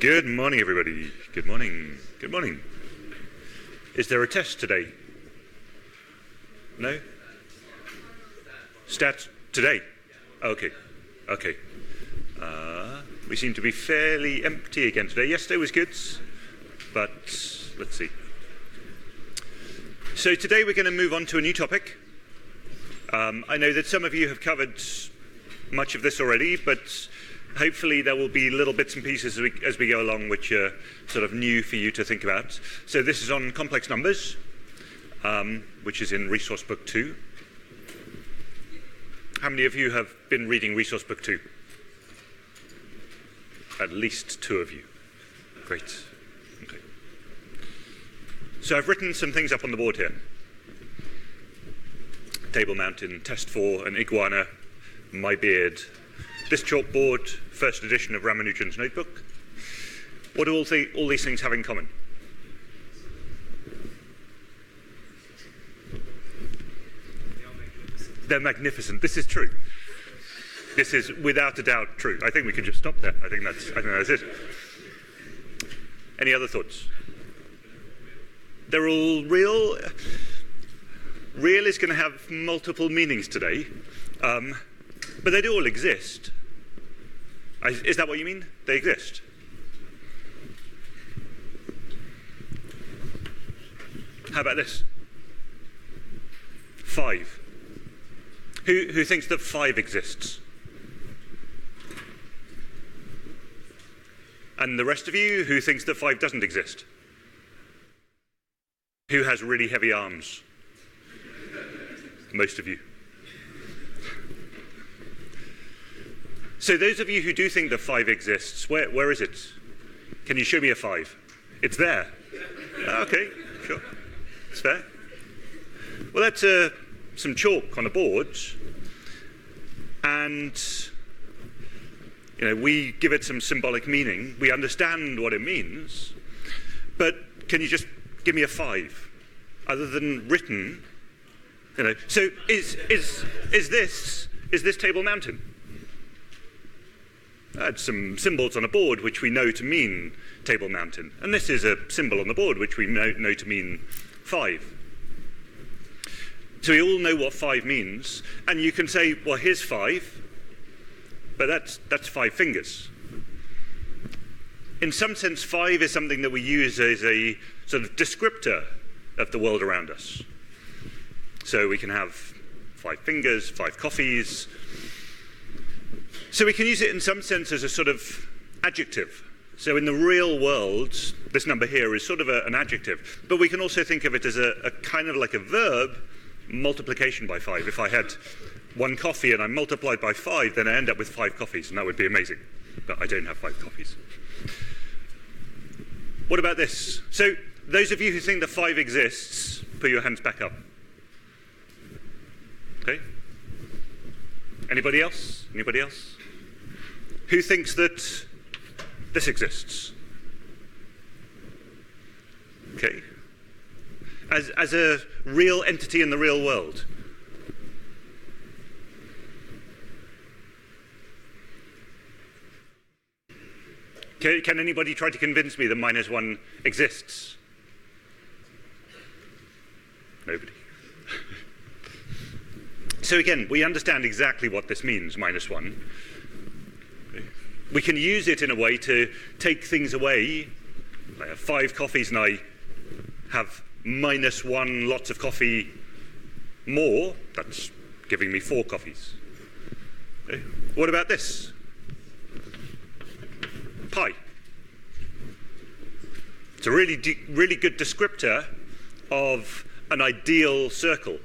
Good morning, everybody. Good morning. Good morning. Is there a test today? No? Stats today? Okay. Okay. We seem to be fairly empty again today. Yesterday was good, but let's see. So today we're going to move on to a new topic. I know that some of you have covered much of this already, but hopefully there will be little bits and pieces as we go along which are sort of new for you to think about. So this is on complex numbers, which is in Resource Book 2. How many of you have been reading Resource Book 2? At least 2 of you. Great. Okay. So I've written some things up on the board here. Table Mountain, Test 4, an iguana, my beard. This chalkboard, first edition of Ramanujan's notebook. What do all these things have in common? They're magnificent. This is true. This is without a doubt true. I think we can just stop there. I think that's it. Any other thoughts? They're all real. Real is going to have multiple meanings today, but they do all exist. Is that what you mean? They exist. How about this? 5. Who thinks that 5 exists? And the rest of you, who thinks that 5 doesn't exist? Who has really heavy arms? Most of you. So those of you who do think that 5 exists, where is it? Can you show me a 5? It's there. Okay, sure. It's fair. Well, that's some chalk on a board, and we give it some symbolic meaning. We understand what it means, but can you just give me a 5, other than written? So is this Table Mountain? That's some symbols on a board which we know to mean Table Mountain, and this is a symbol on the board which we know to mean 5. So we all know what 5 means, and you can say, well, here's 5, but that's 5 fingers. In some sense, 5 is something that we use as a sort of descriptor of the world around us. So we can have 5 fingers, 5 coffees. So we can use it in some sense as a sort of adjective. So in the real world, this number here is sort of an adjective, but we can also think of it as a kind of like a verb, multiplication by 5. If I had 1 coffee and I multiplied by 5, then I end up with 5 coffees, and that would be amazing. But I don't have 5 coffees. What about this? So those of you who think that 5 exists, put your hands back up. Okay? Anybody else? Anybody else? Who thinks that this exists? Okay. As a real entity in the real world. Can anybody try to convince me that -1 exists? Nobody. So again, we understand exactly what this means, -1. We can use it in a way to take things away. I have 5 coffees and I have -1 lots of coffee more. That's giving me 4 coffees. Okay. What about this? Pi. It's a really good descriptor of an ideal circle,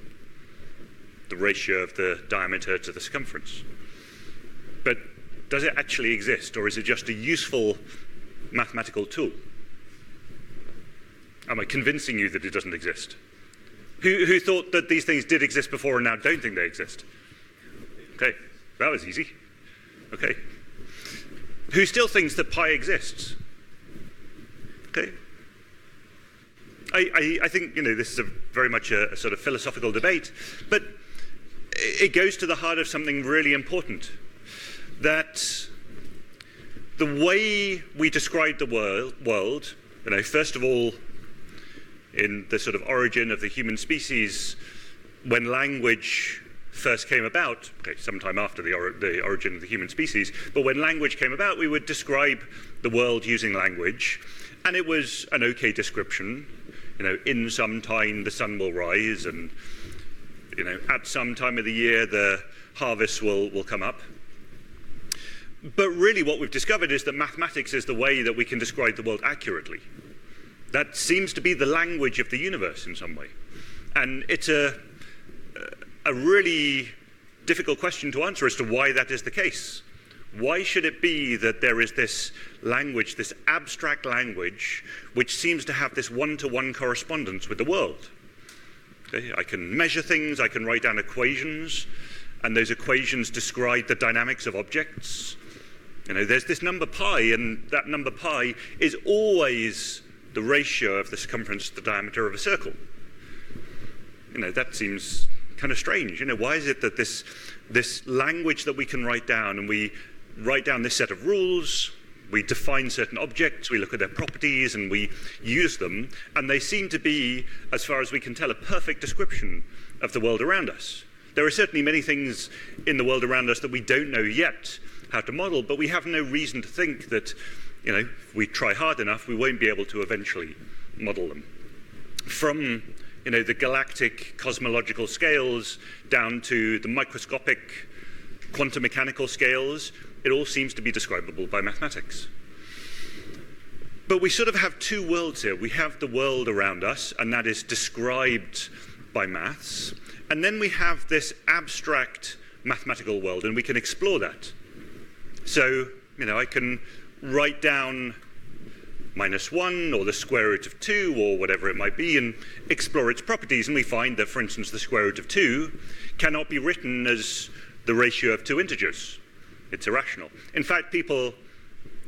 the ratio of the diameter to the circumference. But does it actually exist, or is it just a useful mathematical tool? Am I convincing you that it doesn't exist? Who thought that these things did exist before and now don't think they exist? Okay, that was easy. Okay. Who still thinks that pi exists? Okay. I think, this is very much a sort of philosophical debate, but it goes to the heart of something really important, that the way we describe the world, first of all, in the sort of origin of the human species, when language first came about, sometime after the origin of the human species, but when language came about, we would describe the world using language, and it was an okay description. In some time the sun will rise, and at some time of the year the harvest will come up. But really what we've discovered is that mathematics is the way that we can describe the world accurately. That seems to be the language of the universe in some way. And it's a really difficult question to answer as to why that is the case. Why should it be that there is this language, this abstract language, which seems to have this one-to-one correspondence with the world? I can measure things, I can write down equations, and those equations describe the dynamics of objects. There's this number pi, and that number pi is always the ratio of the circumference to the diameter of a circle. That seems kind of strange. Why is it that this language that we can write down, and we write down this set of rules, we define certain objects, we look at their properties, and we use them, and they seem to be, as far as we can tell, a perfect description of the world around us. There are certainly many things in the world around us that we don't know yet how to model, but we have no reason to think that, if we try hard enough, we won't be able to eventually model them. From the galactic cosmological scales down to the microscopic quantum mechanical scales, it all seems to be describable by mathematics. But we sort of have two worlds here. We have the world around us, and that is described by maths. And then we have this abstract mathematical world, and we can explore that. So, I can write down -1 or the square root of 2 or whatever it might be and explore its properties, and we find that, for instance, the square root of 2 cannot be written as the ratio of two integers. It's irrational. In fact, people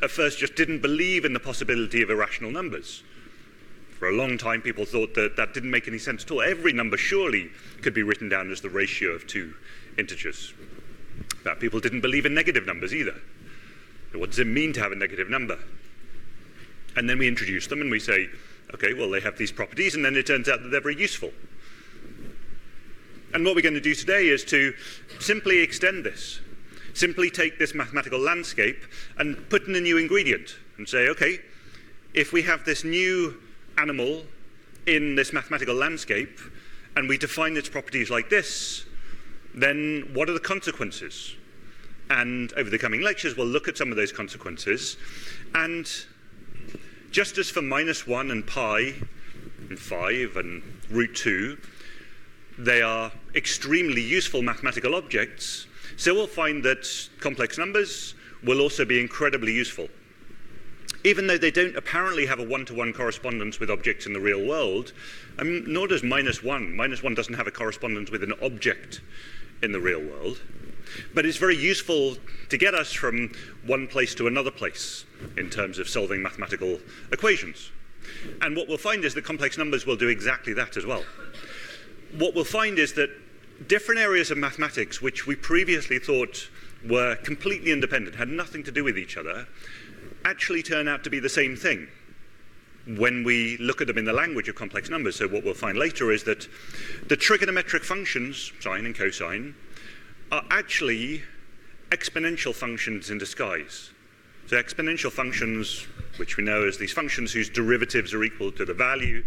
at first just didn't believe in the possibility of irrational numbers. For a long time, people thought that that didn't make any sense at all. Every number surely could be written down as the ratio of two integers. But people didn't believe in negative numbers either. What does it mean to have a negative number? And then we introduce them and we say, okay, well, they have these properties, and then it turns out that they're very useful. And what we're going to do today is to simply extend this. Simply take this mathematical landscape and put in a new ingredient and say, okay, if we have this new animal in this mathematical landscape and we define its properties like this, then what are the consequences? And over the coming lectures, we'll look at some of those consequences. And just as for -1 and pi and 5 and root 2, they are extremely useful mathematical objects, so we'll find that complex numbers will also be incredibly useful. Even though they don't apparently have a one-to-one correspondence with objects in the real world, nor does -1. -1 doesn't have a correspondence with an object in the real world. But it's very useful to get us from one place to another place in terms of solving mathematical equations. And what we'll find is that complex numbers will do exactly that as well. What we'll find is that different areas of mathematics which we previously thought were completely independent, had nothing to do with each other, actually turn out to be the same thing when we look at them in the language of complex numbers. So what we'll find later is that the trigonometric functions, sine and cosine, are actually exponential functions in disguise. So exponential functions, which we know as these functions whose derivatives are equal to the value,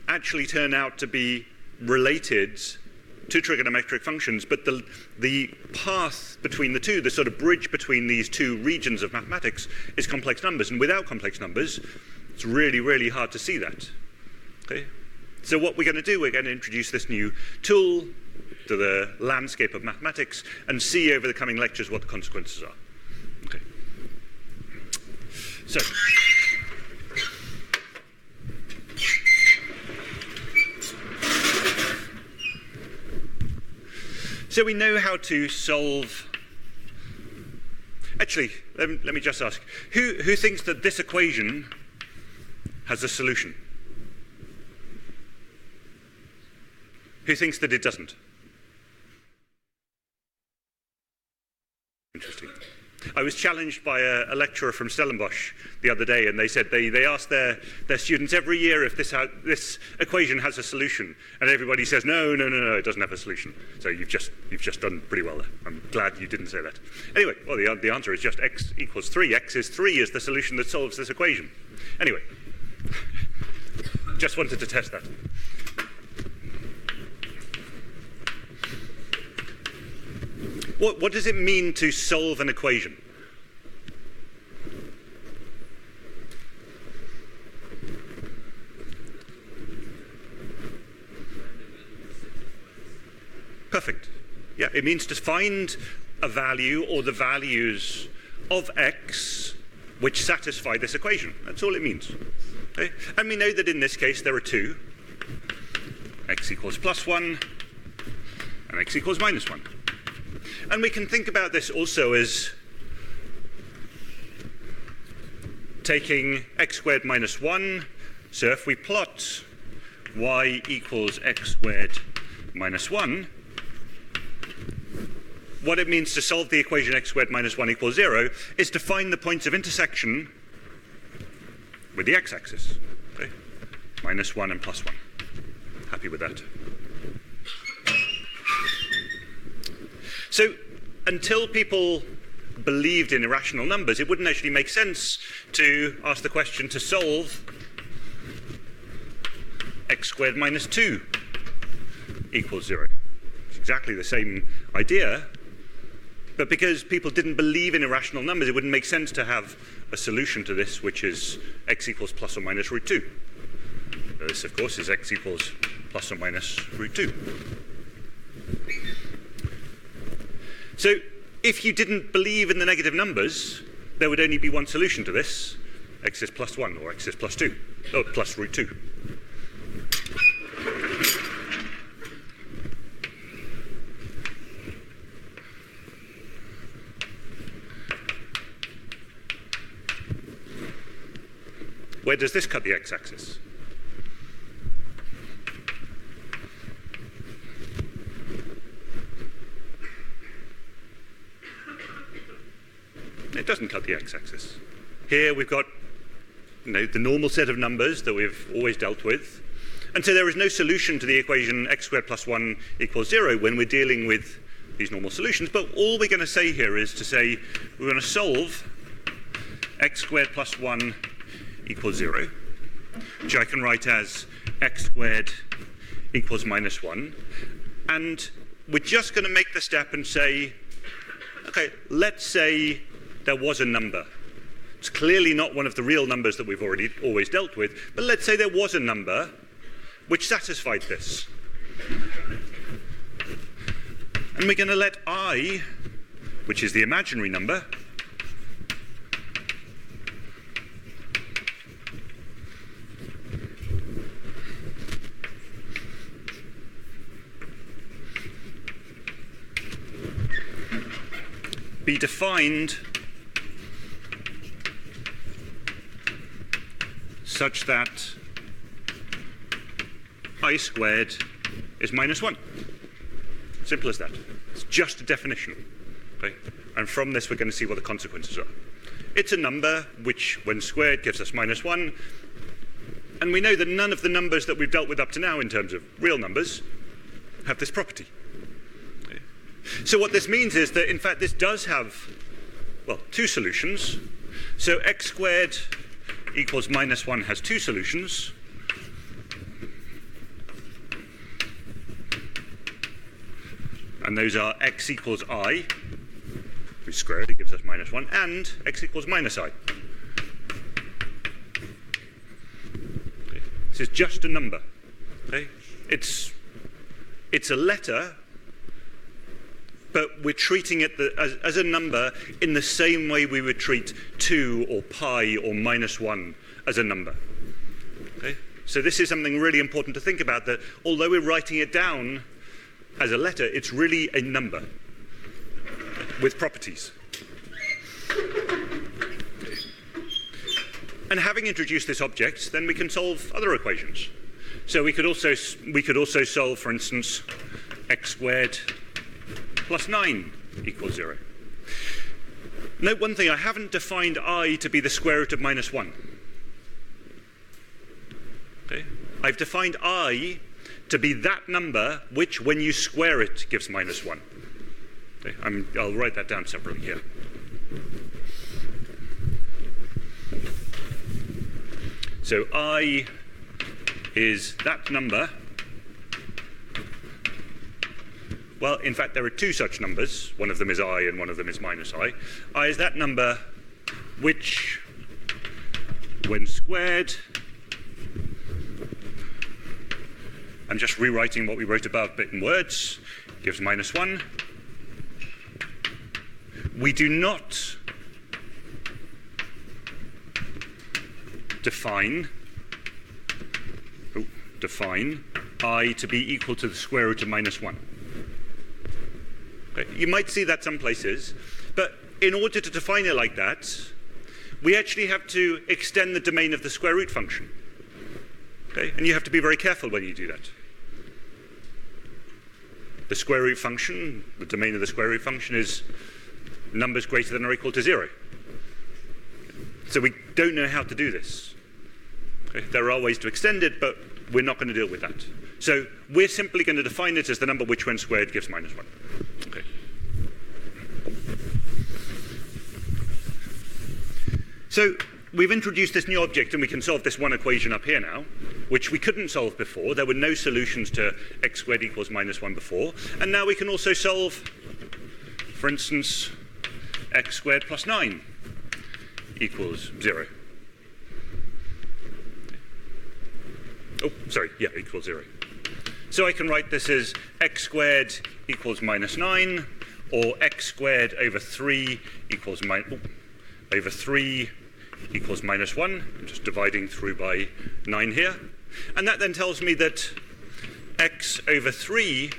actually turn out to be related to trigonometric functions, but the path between the two, the sort of bridge between these two regions of mathematics, is complex numbers. And without complex numbers, it's really, really hard to see that. Okay? So what we're going to do, we're going to introduce this new tool to the landscape of mathematics and see over the coming lectures what the consequences are. Okay. So we know how to solve. Actually, let me just ask, who thinks that this equation has a solution? Who thinks that it doesn't? Interesting. I was challenged by a lecturer from Stellenbosch the other day, and they said they asked their students every year if this equation has a solution, and everybody says, no, it doesn't have a solution. So you've just done pretty well there. I'm glad you didn't say that. Anyway, well, the answer is just x equals 3. X is 3 is the solution that solves this equation. Anyway, just wanted to test that. What does it mean to solve an equation? Perfect. Yeah, it means to find a value or the values of x which satisfy this equation. That's all it means. Okay? And we know that in this case there are two. X equals plus 1 and x equals minus 1. And we can think about this also as taking x squared minus 1. So if we plot y equals x squared minus 1, what it means to solve the equation x squared minus 1 equals 0 is to find the points of intersection with the x-axis. Okay? Minus 1 and plus 1. Happy with that? So until people believed in irrational numbers, it wouldn't actually make sense to ask the question to solve x squared minus 2 equals 0. It's exactly the same idea, but because people didn't believe in irrational numbers, it wouldn't make sense to have a solution to this, which is x equals plus or minus root 2. So this, of course, is x equals plus or minus root 2. So if you didn't believe in the negative numbers, there would only be one solution to this. X is plus 1 or x is plus 2, or plus root 2. Where does this cut the x-axis? It doesn't cut the x-axis. Here we've got the normal set of numbers that we've always dealt with. And so there is no solution to the equation x squared plus 1 equals 0 when we're dealing with these normal solutions. But all we're going to say here is to say we're going to solve x squared plus 1 equals 0, which I can write as x squared equals minus 1. And we're just going to make the step and say, okay, let's say there was a number. It's clearly not one of the real numbers that we've always dealt with, but let's say there was a number which satisfied this. And we're going to let I, which is the imaginary number, be defined such that I squared is minus 1. Simple as that. It's just a definition. Okay? And from this we're going to see what the consequences are. It's a number which, when squared, gives us minus 1. And we know that none of the numbers that we've dealt with up to now in terms of real numbers have this property. Okay? So what this means is that, in fact, this does have, well, two solutions. So x squared equals minus 1 has two solutions. And those are x equals I, we square it gives us minus 1, and x equals minus I. Okay. This is just a number. Okay. It's a letter, but we're treating it as a number in the same way we would treat 2 or pi or minus 1 as a number. Okay? So this is something really important to think about, that although we're writing it down as a letter, it's really a number with properties. And having introduced this object, then we can solve other equations. So we could also solve, for instance, x squared plus 9 equals 0. Note one thing, I haven't defined I to be the square root of minus 1. Okay? I've defined I to be that number which, when you square it, gives minus 1. Okay? I'll write that down separately here. So I is that number. Well, in fact, there are two such numbers. One of them is I and one of them is minus I. I is that number which, when squared, I'm just rewriting what we wrote above, but in words, gives minus 1. We do not define I to be equal to the square root of minus 1. Okay. You might see that some places, but in order to define it like that, we actually have to extend the domain of the square root function. Okay. And you have to be very careful when you do that. The square root function, the domain of the square root function is numbers greater than or equal to 0. So we don't know how to do this. Okay. There are ways to extend it, but we're not going to deal with that. So we're simply going to define it as the number which, when squared, gives minus 1. Okay. So we've introduced this new object, and we can solve this one equation up here now, which we couldn't solve before. There were no solutions to x squared equals minus 1 before. And now we can also solve, for instance, x squared plus 9 equals 0. Oh, sorry, yeah, equals 0. So I can write this as x squared equals minus 9, or x squared over 3 equals over 3 equals minus 1. I'm just dividing through by 9 here. And that then tells me that x over 3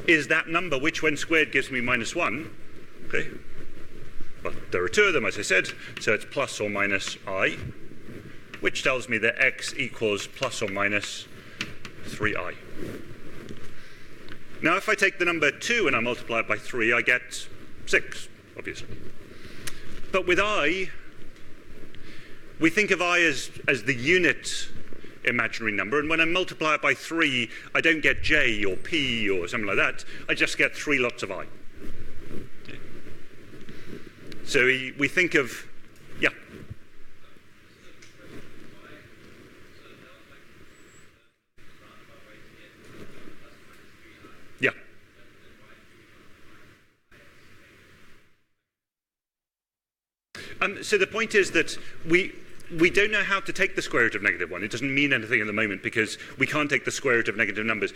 is that number which, when squared, gives me minus 1. Okay. Well, there are two of them, as I said, so it's plus or minus I, which tells me that x equals plus or minus 3i. Now, if I take the number 2 and I multiply it by 3, I get 6, obviously. But with I, we think of I as the unit imaginary number, and when I multiply it by 3, I don't get j or p or something like that. I just get 3 lots of I. Okay. So we think of, yeah. Yeah. So the point is that we don't know how to take the square root of negative 1. It doesn't mean anything at the moment because we can't take the square root of negative numbers.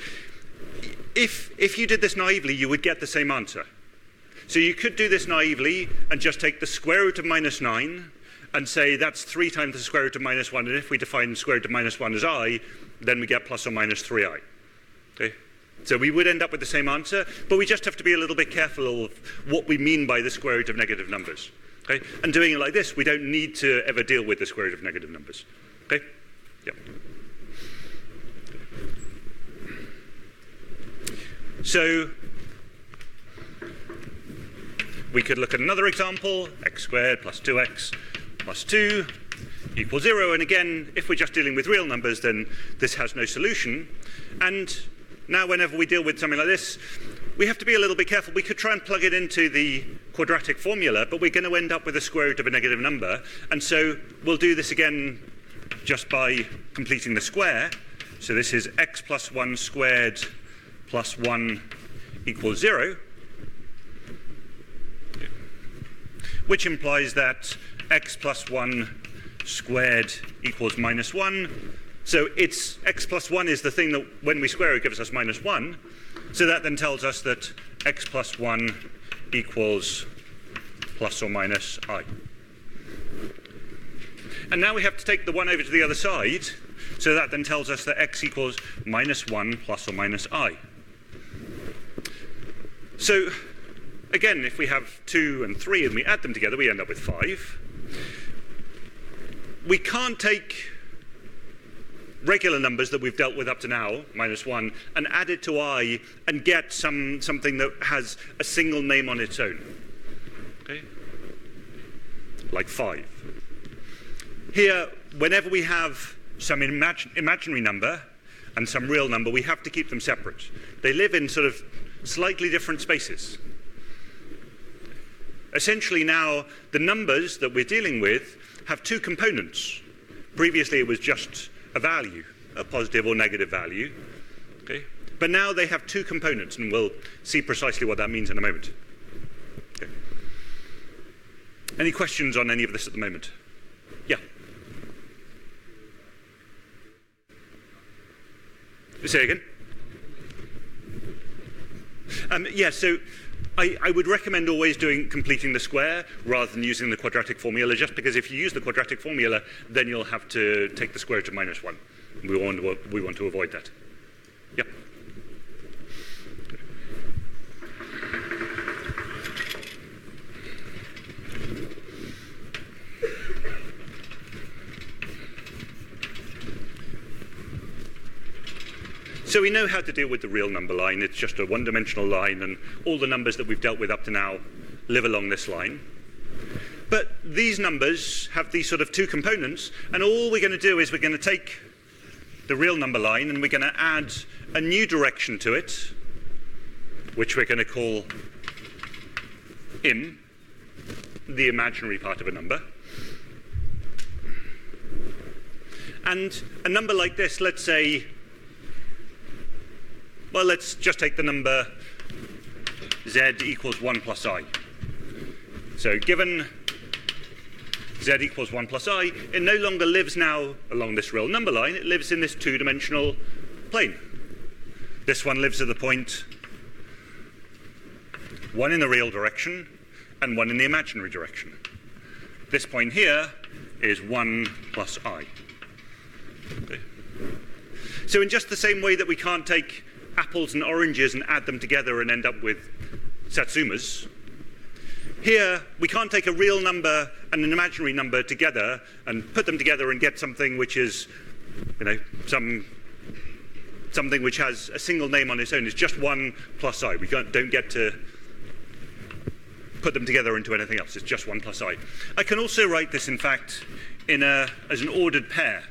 If you did this naively, you would get the same answer. So you could do this naively and just take the square root of minus 9 and say that's 3 times the square root of minus 1, and if we define the square root of minus 1 as I, then we get plus or minus 3i. Okay? So we would end up with the same answer, but we just have to be a little bit careful of what we mean by the square root of negative numbers. Okay? And doing it like this, we don't need to ever deal with the square root of negative numbers. Okay? Yeah. So we could look at another example, x squared plus 2x plus 2 equals 0. And again, if we're just dealing with real numbers, then this has no solution. And now whenever we deal with something like this, we have to be a little bit careful. We could try and plug it into the quadratic formula, but we're going to end up with a square root of a negative number. And so we'll do this again just by completing the square. So this is x plus 1 squared plus 1 equals 0, which implies that x plus 1 squared equals minus 1. So it's x plus 1 is the thing that when we square it gives us minus 1. So that then tells us that x plus 1 equals plus or minus I. And now we have to take the 1 over to the other side. So that then tells us that x equals minus 1 plus or minus I. So again, if we have 2 and 3 and we add them together, we end up with 5. We can't take regular numbers that we've dealt with up to now, minus 1, and add it to I and get something that has a single name on its own. Okay? like 5. Here, whenever we have some imaginary number and some real number, we have to keep them separate. They live in sort of slightly different spaces. Essentially now, the numbers that we're dealing with have two components. Previously, it was just a value, a positive or negative value. Okay? But now they have two components, and we'll see precisely what that means in a moment. Okay. Any questions on any of this at the moment? Yeah. Say again? Yeah, so I would recommend always completing the square rather than using the quadratic formula, just because if you use the quadratic formula, then you'll have to take the square root of -1. We want to avoid that. Yeah. So we know how to deal with the real number line. It's just a one-dimensional line, and all the numbers that we've dealt with up to now live along this line. But these numbers have these sort of two components, and all we're going to do is we're going to take the real number line and we're going to add a new direction to it, which we're going to call im, the imaginary part of a number. And a number like this, let's say, well, let's just take the number z equals 1 plus I. So given z equals 1 plus I, it no longer lives now along this real number line, it lives in this two-dimensional plane. This one lives at the point 1 in the real direction and 1 in the imaginary direction. This point here is 1 plus I. Okay. So in just the same way that we can't take apples and oranges and add them together and end up with satsumas, here we can't take a real number and an imaginary number together and put them together and get something which is, you know, something which has a single name on its own. It's just 1 plus I. We don't get to put them together into anything else. It's just 1 plus I. I can also write this, in fact, as an ordered pair.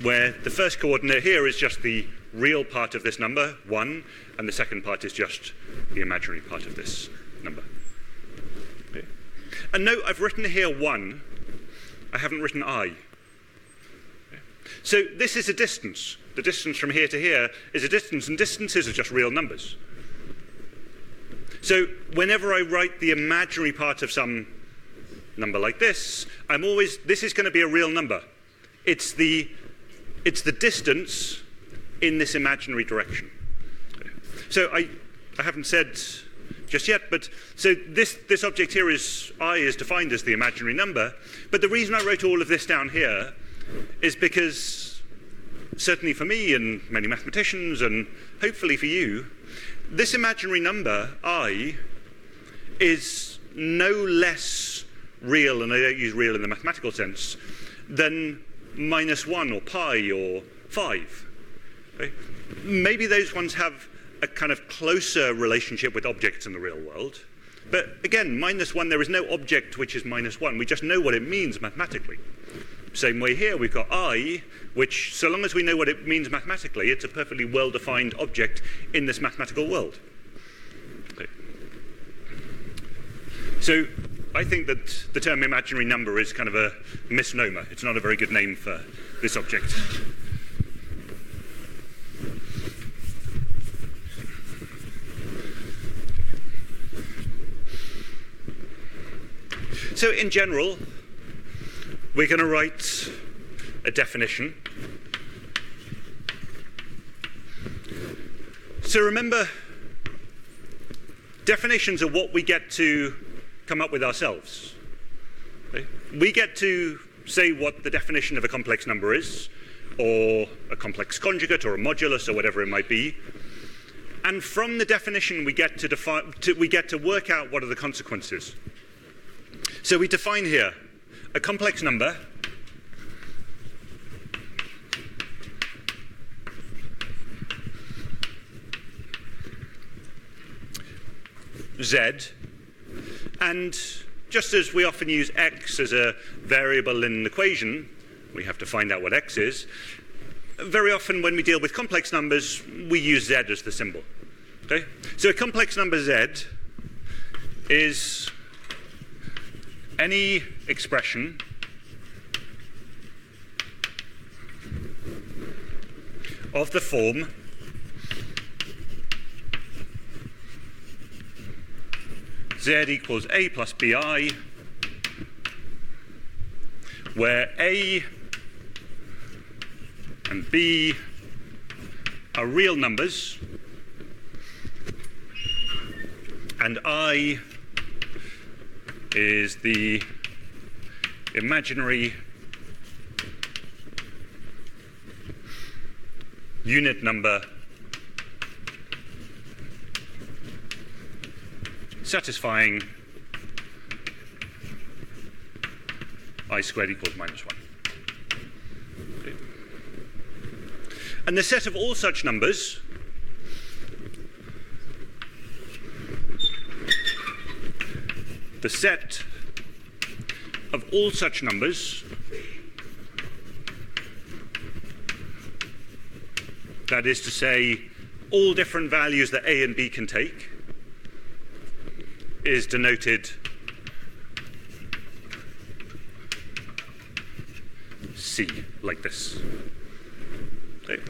Where the first coordinate here is just the real part of this number, 1, and the second part is just the imaginary part of this number. Okay. And note, I've written here 1. I haven't written I. Okay. So this is a distance. The distance from here to here is a distance, and distances are just real numbers. So whenever I write the imaginary part of some number like this, this is going to be a real number. It's the distance in this imaginary direction. So I haven't said just yet, but so this object here is I is defined as the imaginary number, but the reason I wrote all of this down here is because, certainly for me and many mathematicians, and hopefully for you, this imaginary number, I, is no less real, and I don't use real in the mathematical sense, than -1 or pi or 5. Okay? Maybe those ones have a kind of closer relationship with objects in the real world. But again, -1, there is no object which is -1. We just know what it means mathematically. Same way here, we've got I, which, so long as we know what it means mathematically, it's a perfectly well-defined object in this mathematical world. Okay. So I think that the term imaginary number is kind of a misnomer. It's not a very good name for this object. So in general, we're going to write a definition. So remember, definitions are what we get to come up with ourselves. Okay? We get to say what the definition of a complex number is, or a complex conjugate, or a modulus, or whatever it might be. And from the definition, we get to work out what are the consequences. So we define here a complex number z, and just as we often use x as a variable in an equation, we have to find out what x is. Very often when we deal with complex numbers, we use z as the symbol. Okay? So a complex number z is any expression of the form z equals a plus bi, where a and b are real numbers and I is the imaginary unit number satisfying I squared equals minus 1. Okay. And the set of all such numbers that is to say, all different values that a and b can take, is denoted C, like this. Okay.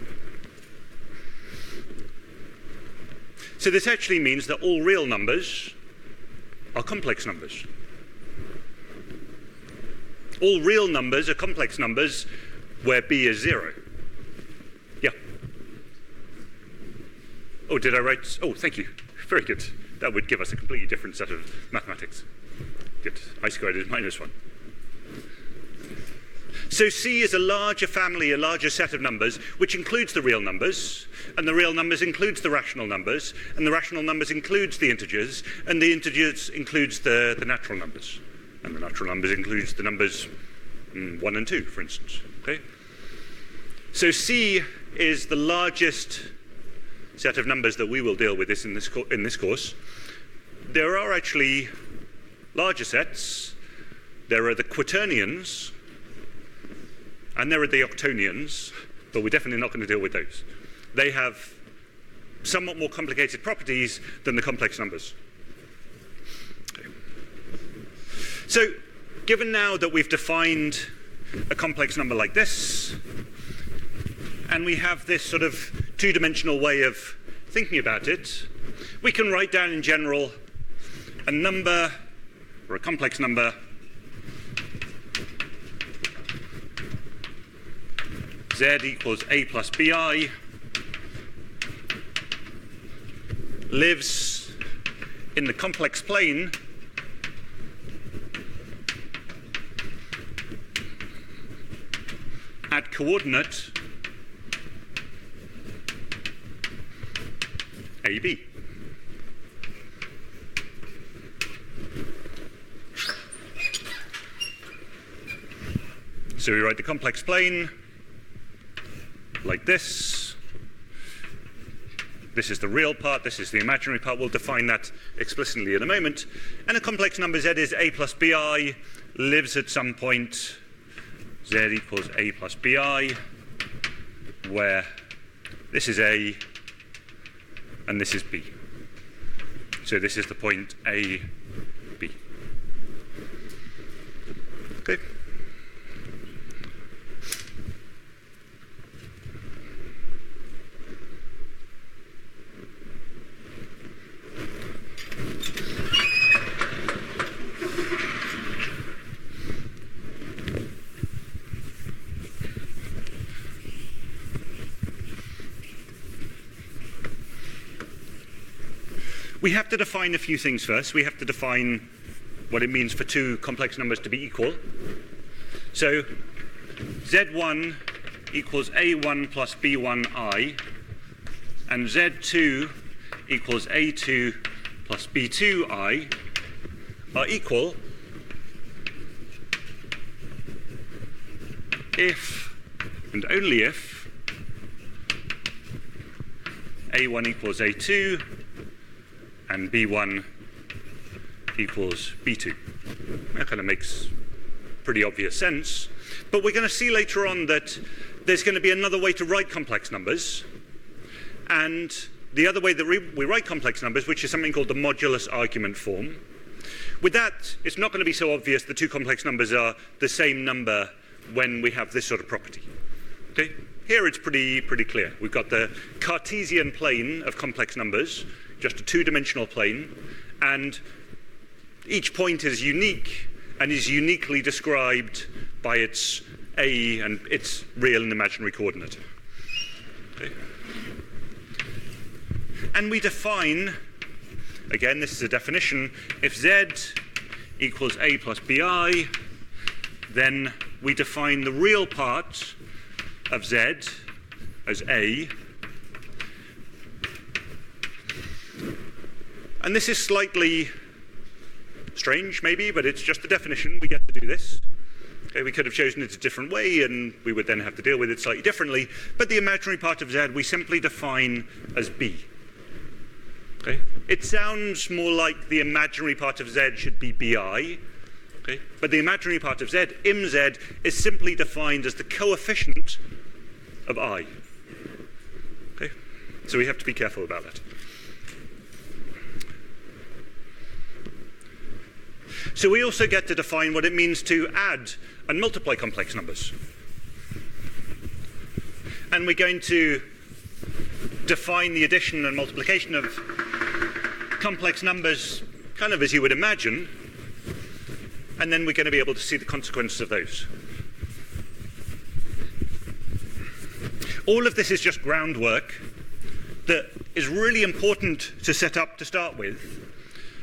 So this actually means that all real numbers are complex numbers. All real numbers are complex numbers where b is 0. Yeah. Oh, did I write? Oh, thank you. Very good. That would give us a completely different set of mathematics. Good. I squared is minus 1. So C is a larger family, a larger set of numbers, which includes the real numbers, and the real numbers includes the rational numbers, and the rational numbers includes the integers, and the integers includes the natural numbers, and the natural numbers includes the numbers 1 and 2, for instance. Okay? So C is the largest set of numbers that we will deal with in this course. There are actually larger sets. There are the quaternions, and there are the octonions, but we're definitely not going to deal with those. They have somewhat more complicated properties than the complex numbers. Okay. So, given now that we've defined a complex number like this, and we have this sort of two-dimensional way of thinking about it, we can write down in general a number, or a complex number, z equals a plus bi, lives in the complex plane at coordinate AB. So we write the complex plane like this. This is the real part, this is the imaginary part. We'll define that explicitly in a moment. And a complex number z is a plus bi, lives at some point z equals a plus bi, where this is a and this is b. So this is the point a, b. Okay. We have to define a few things first. We have to define what it means for two complex numbers to be equal. So z1 equals a1 plus b1i, and z2 equals a2 plus b2i are equal if and only if a1 equals a2 and b1 equals B2. That kind of makes pretty obvious sense. But we're going to see later on that there's going to be another way to write complex numbers. And the other way that we write complex numbers, which is something called the modulus argument form. With that, it's not going to be so obvious the two complex numbers are the same number when we have this sort of property. Okay? Here it's pretty clear. We've got the Cartesian plane of complex numbers, just a two-dimensional plane, and each point is unique and is uniquely described by its a and its real and imaginary coordinate. Okay. And we define, again, this is a definition, if z equals a plus bi, then we define the real part of z as a. And this is slightly strange, maybe, but it's just a definition. We get to do this. Okay, we could have chosen it a different way, and we would then have to deal with it slightly differently. But the imaginary part of z we simply define as b. Okay? It sounds more like the imaginary part of z should be bi. Okay? But the imaginary part of z, imz, is simply defined as the coefficient of I. Okay? So we have to be careful about that. So we also get to define what it means to add and multiply complex numbers. And we're going to define the addition and multiplication of complex numbers kind of as you would imagine, and then we're going to be able to see the consequences of those. All of this is just groundwork that is really important to set up to start with,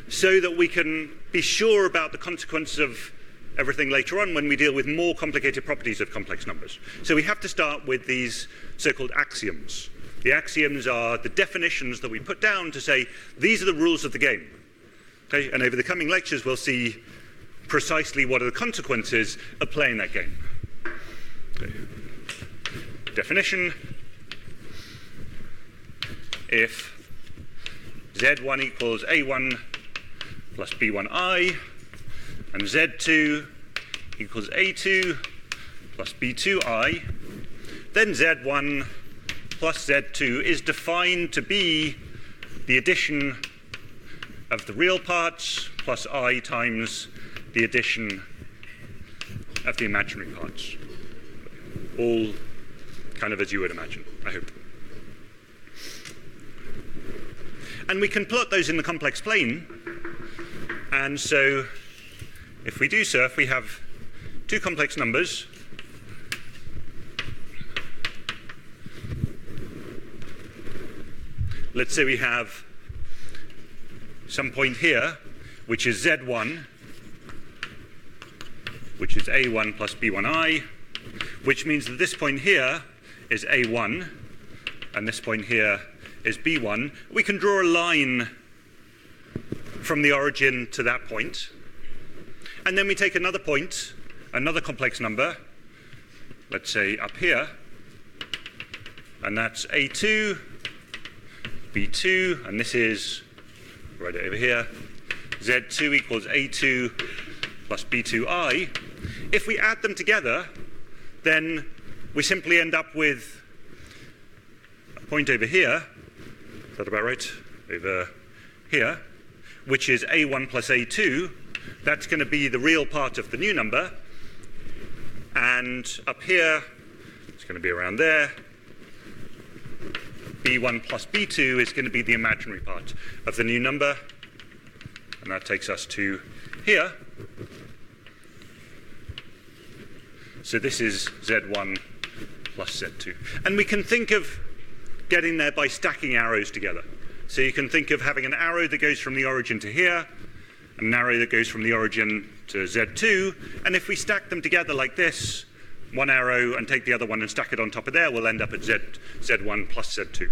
so that we can be sure about the consequences of everything later on when we deal with more complicated properties of complex numbers. So we have to start with these so-called axioms. The axioms are the definitions that we put down to say, these are the rules of the game. Okay? And over the coming lectures, we'll see precisely what are the consequences of playing that game. Okay. Definition. If z1 equals a1 plus b1i, and z2 equals a2 plus b2i, then z1 plus z2 is defined to be the addition of the real parts plus I times the addition of the imaginary parts. All kind of as you would imagine, I hope. And we can plot those in the complex plane. And so if we do so, if we have two complex numbers, let's say we have some point here, which is z1, which is a1 plus b1i, which means that this point here is a1, and this point here is b1. We can draw a line from the origin to that point. And then we take another point, another complex number, let's say up here, and that's a2, b2, and this is right over here, z2 equals a2 plus b2i. If we add them together, then we simply end up with a point over here, is that about right? Over here, which is a1 plus a2. That's going to be the real part of the new number. And up here, it's going to be around there. b1 plus b2 is going to be the imaginary part of the new number. And that takes us to here. So this is z1 plus z2. And we can think of getting there by stacking arrows together. So you can think of having an arrow that goes from the origin to here, and an arrow that goes from the origin to z2. And if we stack them together like this, one arrow and take the other one and stack it on top of there, we'll end up at z1 plus z2.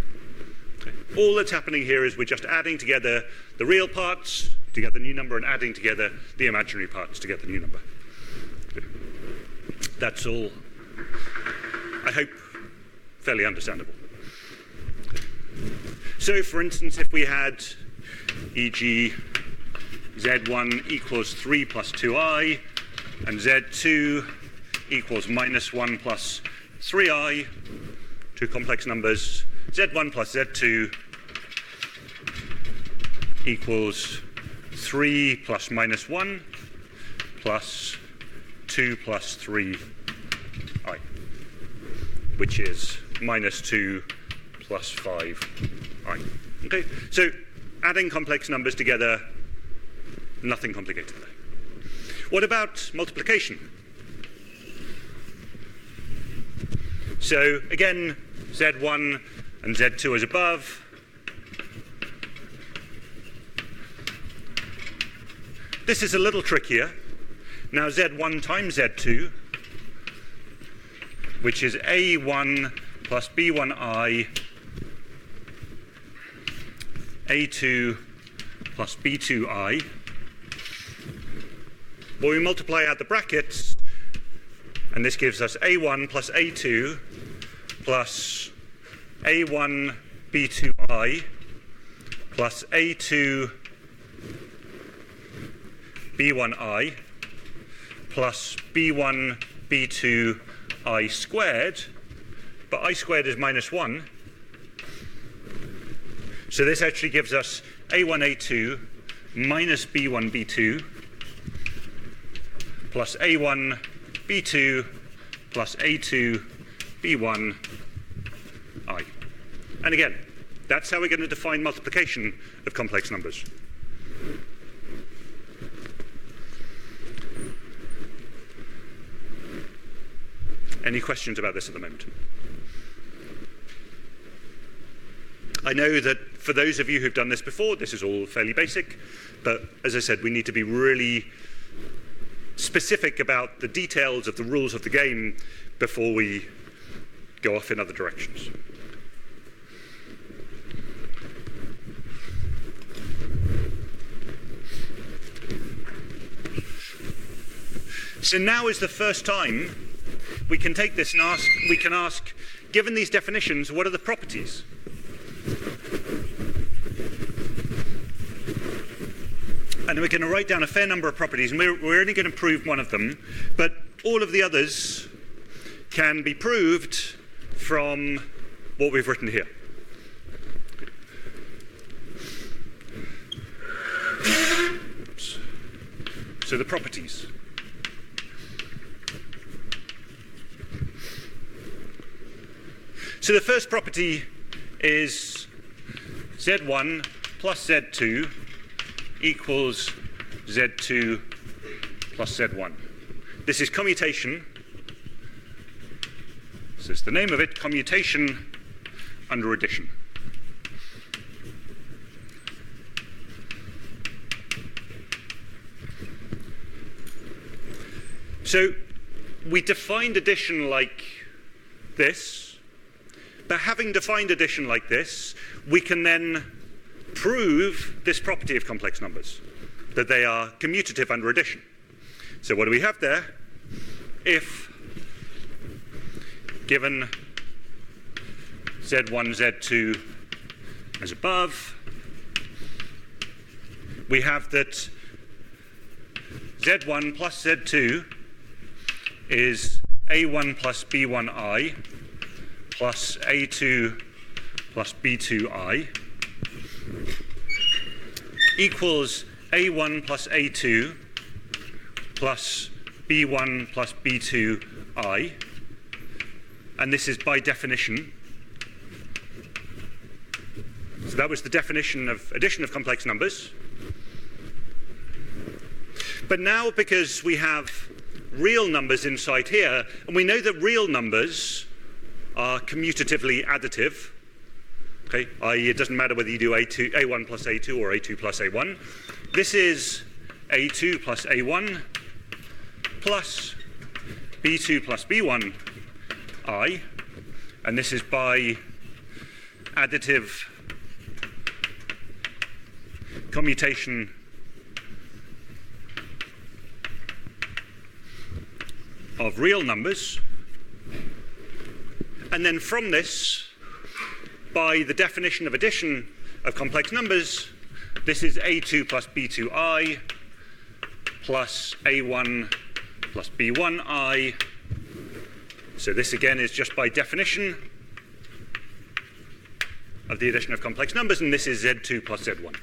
Okay. All that's happening here is we're just adding together the real parts to get the new number and adding together the imaginary parts to get the new number. Okay. That's all, I hope, fairly understandable. Okay. So, for instance, if we had, e.g., z1 equals 3 plus 2i, and z2 equals minus 1 plus 3i, two complex numbers, z1 plus z2 equals 3 plus minus 1 plus 2 plus 3i, which is minus 2 plus 5i. Okay, so adding complex numbers together, nothing complicated there. What about multiplication? So again, z1 and z2 as above. This is a little trickier. Now z1 times z2, which is a1 plus b1i, a2 plus b2i. Well, we multiply out the brackets, and this gives us a1 plus a2 plus a1 b2i plus a2 b1i plus b1 b2i squared, but I squared is minus 1. So this actually gives us a1 a2 minus b1 b2 plus a1 b2 plus a2 b1 I. And again, that's how we're going to define multiplication of complex numbers. Any questions about this at the moment? I know that for those of you who've done this before, this is all fairly basic, but as I said, we need to be really specific about the details of the rules of the game before we go off in other directions. So now is the first time we can take this and ask, given these definitions, what are the properties? And we're going to write down a fair number of properties, and we're only going to prove one of them, but all of the others can be proved from what we've written here. Oops. So the properties. So the first property is z1 plus z2 equals z2 plus z1. This is commutation. So it's the name of it, commutation under addition. So we defined addition like this. But having defined addition like this, we can then prove this property of complex numbers, that they are commutative under addition. So what do we have there? If given z1, z2 as above, we have that z1 plus z2 is a1 plus b1i plus a2 plus b2i equals a1 plus a2 plus b1 plus b2i, and this is by definition. So that was the definition of addition of complex numbers. But now, because we have real numbers inside here, and we know that real numbers are commutatively additive, okay, i.e. it doesn't matter whether you do a1 plus a2 or a2 plus a1. This is a2 plus a1 plus b2 plus b1 I, and this is by additive commutation of real numbers. And then from this, by the definition of addition of complex numbers, This is A2 plus B2i plus A1 plus B1i. So this again is just by definition of the addition of complex numbers, and this is Z2 plus Z1.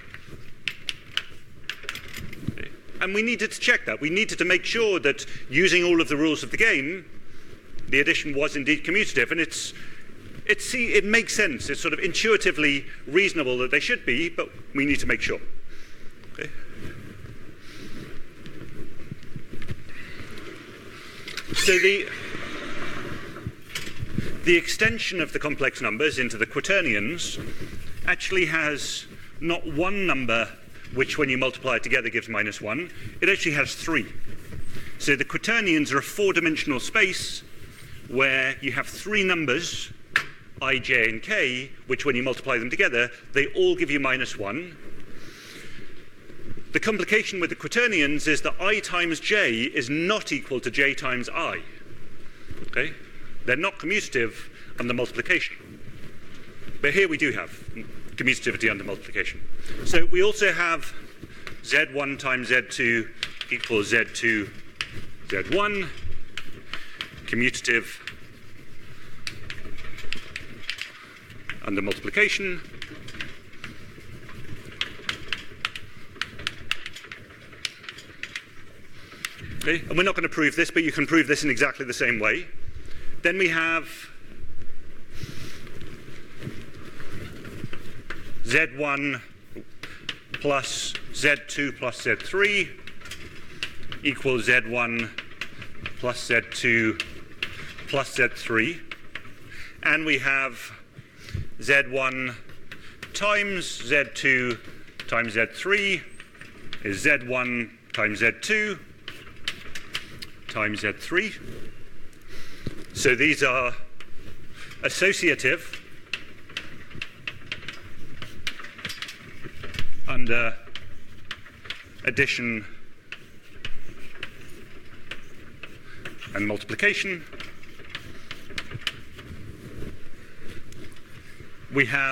And we needed to check that. We needed to make sure that using all of the rules of the game, the addition was indeed commutative, and it makes sense. It's sort of intuitively reasonable that they should be, but we need to make sure. Okay. So the extension of the complex numbers into the quaternions actually has not one number which, when you multiply it together, gives -1. It actually has 3. So the quaternions are a 4-dimensional space where you have 3 numbers, I, j, and k, which when you multiply them together, they all give you -1. The complication with the quaternions is that I times j is not equal to j times I. Okay? They're not commutative under multiplication. But here we do have commutativity under multiplication. So we also have z1 times z2 equals z2, z1, commutative under multiplication. Okay, and we're not going to prove this, but you can prove this in exactly the same way. Then we have z1 plus z2 plus z3 equals z1 plus z2 plus z3. And we have z1 times z2 times z3 is z1 times z2 times z3. So these are associative under addition and multiplication. We have